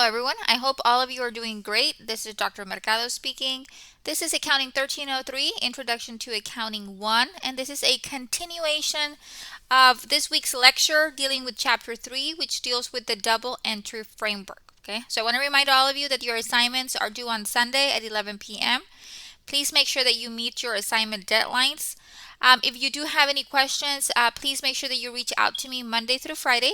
everyone. I hope all of you are doing great. This is Dr. Mercado speaking. This is Accounting 1303, Introduction to Accounting 1, and this is a continuation of this week's lecture dealing with Chapter 3, which deals with the double entry framework. Okay, so I want to remind all of you that your assignments are due on Sunday at 11 p.m. Please make sure that you meet your assignment deadlines. If you do have any questions, please make sure that you reach out to me Monday through Friday.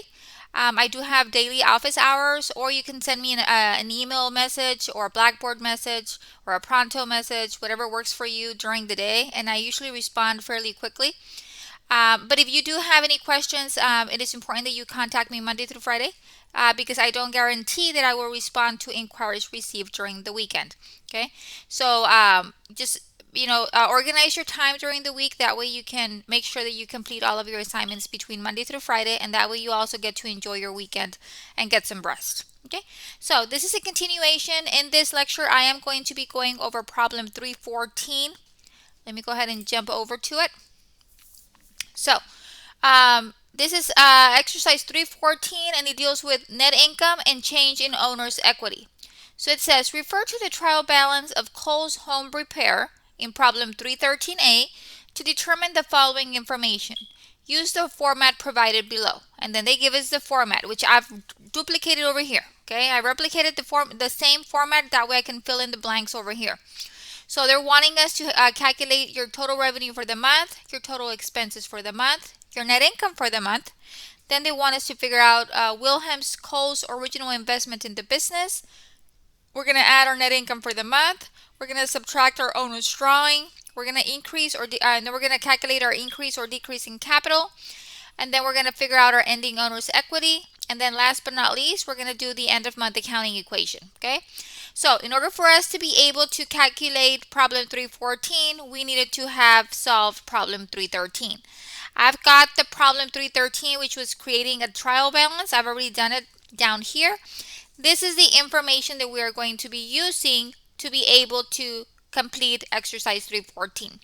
I do have daily office hours, or you can send me an email message or a Blackboard message or a Pronto message, whatever works for you during the day, and I usually respond fairly quickly. But if you do have any questions, it is important that you contact me Monday through Friday because I don't guarantee that I will respond to inquiries received during the weekend. Okay, so just organize your time during the week. That way you can make sure that you complete all of your assignments between Monday through Friday, and that way you also get to enjoy your weekend and get some rest. Okay, so this is a continuation. In this lecture, I am going to be going over problem 314. Let me go ahead and jump over to it. So, this is exercise 314, and it deals with net income and change in owner's equity. So it says, refer to the trial balance of Cole's home repair in problem 313A to determine the following information. Use the format provided below. And then they give us the format, which I've duplicated over here. Okay, I replicated the same format, that way I can fill in the blanks over here. So they're wanting us to calculate your total revenue for the month, your total expenses for the month, your net income for the month. Then they want us to figure out Wilhelm Cole's original investment in the business. We're going to add our net income for the month. We're going to subtract our owner's drawing. We're going to increase and then we're going to calculate our increase or decrease in capital. And then we're going to figure out our ending owner's equity. And then last but not least, we're going to do the end of month accounting equation. Okay. So in order for us to be able to calculate problem 314, we needed to have solved problem 313. I've got the problem 313, which was creating a trial balance. I've already done it down here. This is the information that we are going to be using to be able to complete exercise 314.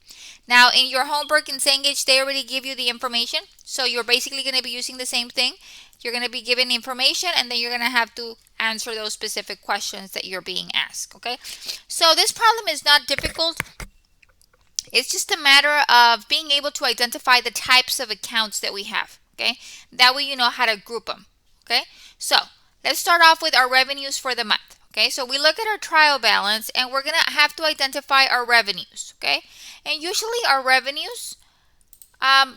Now in your homework in Cengage, they already give you the information. So you're basically going to be using the same thing. You're going to be given information, and then you're going to have to answer those specific questions that you're being asked. Okay, so this problem is not difficult. It's just a matter of being able to identify the types of accounts that we have. Okay, that way you know how to group them. Okay, so let's start off with our revenues for the month. Okay, so we look at our trial balance, and we're going to have to identify our revenues. Okay, and usually our revenues,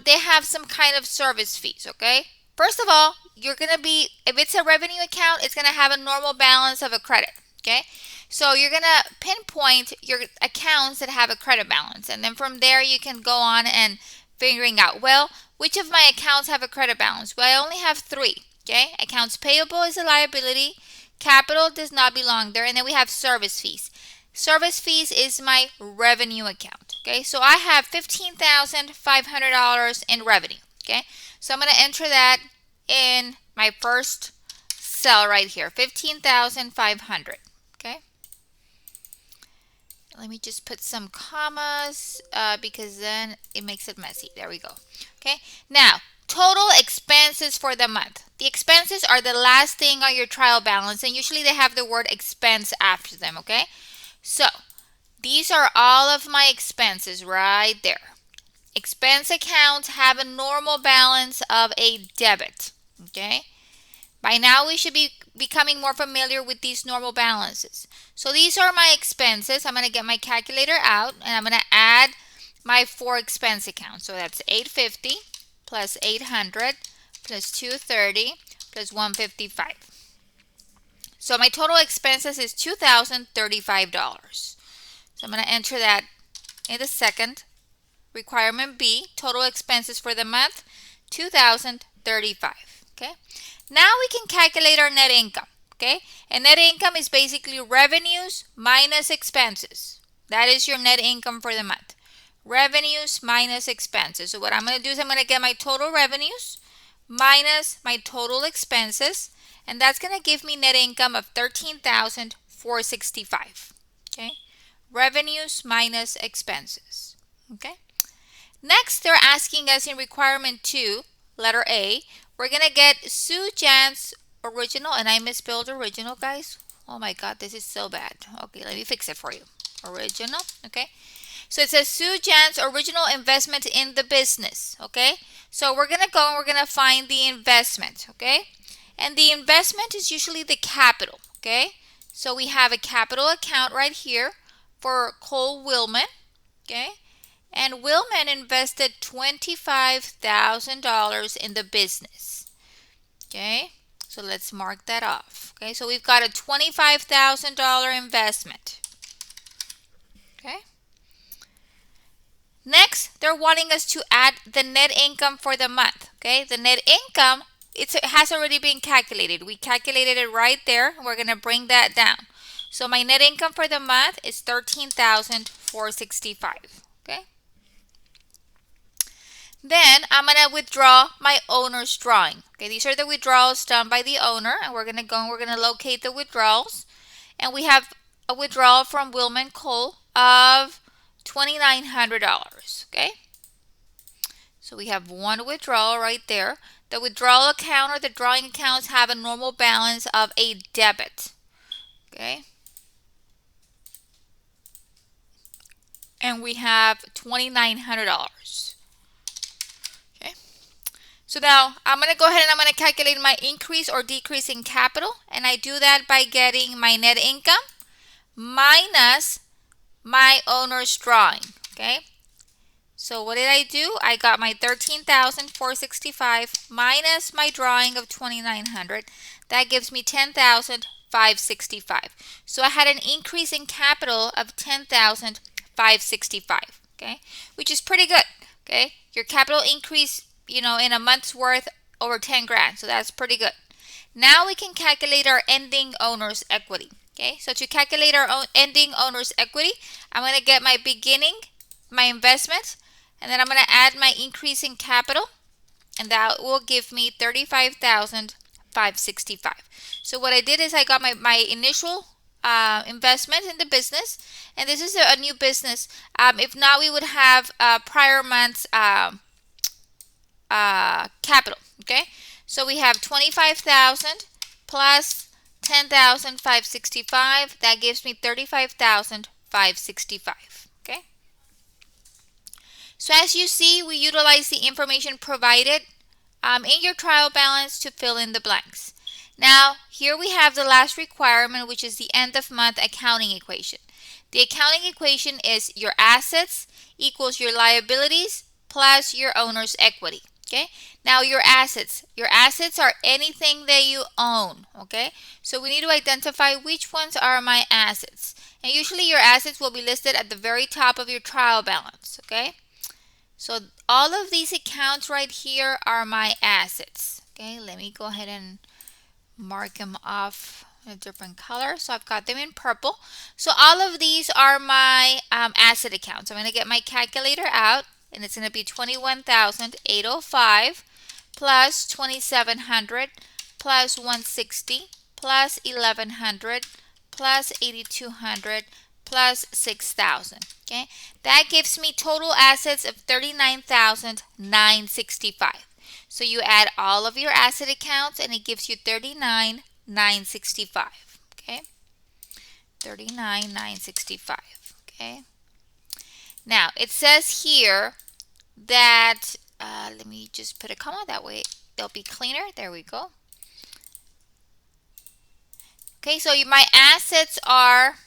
they have some kind of service fees. Okay, first of all, you're going to be, if it's a revenue account, it's going to have a normal balance of a credit. Okay, so you're going to pinpoint your accounts that have a credit balance, and then from there you can go on and figuring out, well, which of my accounts have a credit balance? Well, I only have 3. Okay, accounts payable is a liability, capital does not belong there, and then we have service fees. Service fees is my revenue account. Okay, so I have $15,500 in revenue. Okay, so I'm going to enter that in my first cell right here, 15,500. Okay, let me just put some commas because then it makes it messy. There we go. Okay, now total expenses for the month. The expenses are the last thing on your trial balance, and usually they have the word expense after them. Okay, so these are all of my expenses right there. Expense accounts have a normal balance of a debit. Okay, by now we should be becoming more familiar with these normal balances. So these are my expenses. I'm going to get my calculator out, and I'm going to add my 4 expense accounts. So that's 850 plus 800 plus 230 plus 155. So my total expenses is $2,035. So I'm going to enter that in the second. Requirement B, total expenses for the month, $2,035. Okay. Now we can calculate our net income. Okay. And net income is basically revenues minus expenses. That is your net income for the month. Revenues minus expenses. So what I'm going to do is I'm going to get my total revenues minus my total expenses, and that's going to give me net income of $13,465. Okay. Revenues minus expenses. Okay. Next, they're asking us in requirement 2, letter A, we're going to get Sue Jan's original, and I misspelled original, guys. Oh my God, this is so bad. Okay, let me fix it for you. Original, okay? So it says Sue Jan's original investment in the business, okay? So we're going to go and we're going to find the investment, okay? And the investment is usually the capital, okay? So we have a capital account right here for Cole Willman, okay? And Willman invested $25,000 in the business, okay? So let's mark that off, okay? So we've got a $25,000 investment, okay? Next, they're wanting us to add the net income for the month, okay? The net income, it has already been calculated. We calculated it right there. We're going to bring that down. So my net income for the month is $13,465, okay? Then I'm going to withdraw my owner's drawing. Okay, these are the withdrawals done by the owner, and we're going to go and we're going to locate the withdrawals. And we have a withdrawal from Willman Cole of $2,900, okay? So we have one withdrawal right there. The withdrawal account or the drawing accounts have a normal balance of a debit, okay? And we have $2,900. Okay. So now I'm going to go ahead and I'm going to calculate my increase or decrease in capital. And I do that by getting my net income minus my owner's drawing, okay? So what did I do? I got my $13,465 minus my drawing of $2,900. That gives me $10,565. So I had an increase in capital of $10,565, okay? Which is pretty good, okay? Your capital increase, in a month's worth over 10 grand. So that's pretty good. Now we can calculate our ending owner's equity, okay? So to calculate our ending owner's equity, I'm going to get my beginning, my investment, and then I'm going to add my increase in capital, and that will give me $35,565. So what I did is I got my initial investment in the business, and this is a new business. If not, we would have prior month's capital, okay? So we have 25,000 plus 10,565. That gives me 35,565, okay? So as you see, we utilize the information provided in your trial balance to fill in the blanks. Now, here we have the last requirement, which is the end of month accounting equation. The accounting equation is your assets equals your liabilities plus your owner's equity, okay? Now, your assets are anything that you own, okay? So we need to identify which ones are my assets. And usually your assets will be listed at the very top of your trial balance, okay? So all of these accounts right here are my assets. Okay, let me go ahead and mark them off a different color. So I've got them in purple. So all of these are my asset accounts. I'm going to get my calculator out, and it's going to be 21,805 plus 2,700 plus 160 plus 1,100 plus 8,200 plus 6,000. Okay, that gives me total assets of 39,965. So you add all of your asset accounts and it gives you 39,965. Okay, 39,965. Okay, now it says here that let me just put a comma, that way it'll be cleaner. There we go. Okay, so my assets are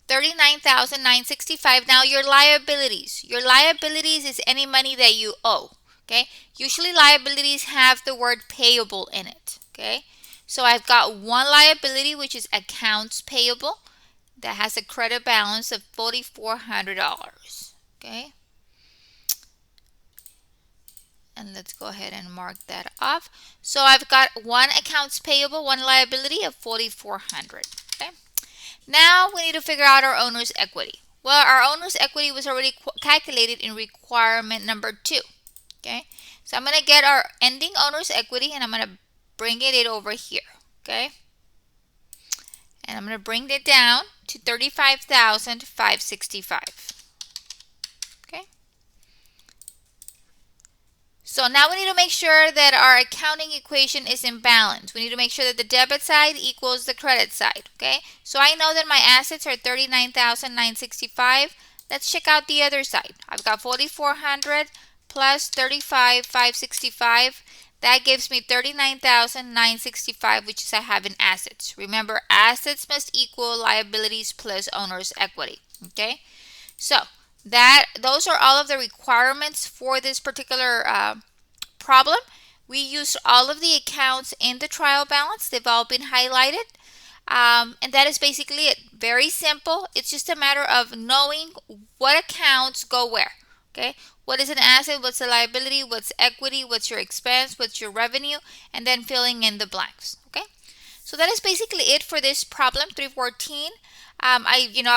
39,965. Now your liabilities. Your liabilities is any money that you owe. Okay. Usually liabilities have the word payable in it. Okay. So I've got one liability, which is accounts payable, that has a credit balance of $4,400. Okay. And let's go ahead and mark that off. So I've got one accounts payable, one liability of $4,400. Okay. Now we need to figure out our owner's equity. Well, our owner's equity was already calculated in requirement number 2. Okay, so I'm going to get our ending owner's equity and I'm going to bring it over here. Okay, and I'm going to bring it down to 35,565. Okay, So now we need to make sure that our accounting equation is in balance. We need to make sure that the debit side equals the credit side, okay? So I know that my assets are 39,965. Let's check out the other side. I've got 4,400 plus 35,565. That gives me 39,965, which is I have in assets. Remember, assets must equal liabilities plus owner's equity, okay? So those are all of the requirements for this particular problem. We used all of the accounts in the trial balance. They've all been highlighted. And that is basically it. Very simple. It's just a matter of knowing what accounts go where. Okay. What is an asset? What's a liability? What's equity? What's your expense? What's your revenue? And then filling in the blanks. Okay. So that is basically it for this problem 314. I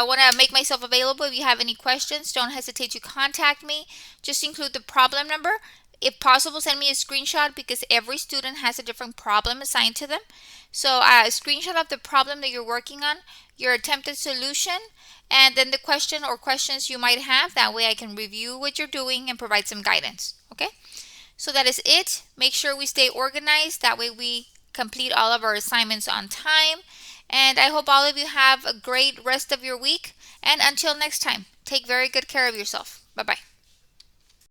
want to make myself available. If you have any questions, don't hesitate to contact me. Just include the problem number. If possible, send me a screenshot because every student has a different problem assigned to them. So a screenshot of the problem that you're working on, your attempted solution, and then the question or questions you might have. That way I can review what you're doing and provide some guidance. Okay? So that is it. Make sure we stay organized. That way we complete all of our assignments on time. And I hope all of you have a great rest of your week. And until next time, take very good care of yourself. Bye-bye.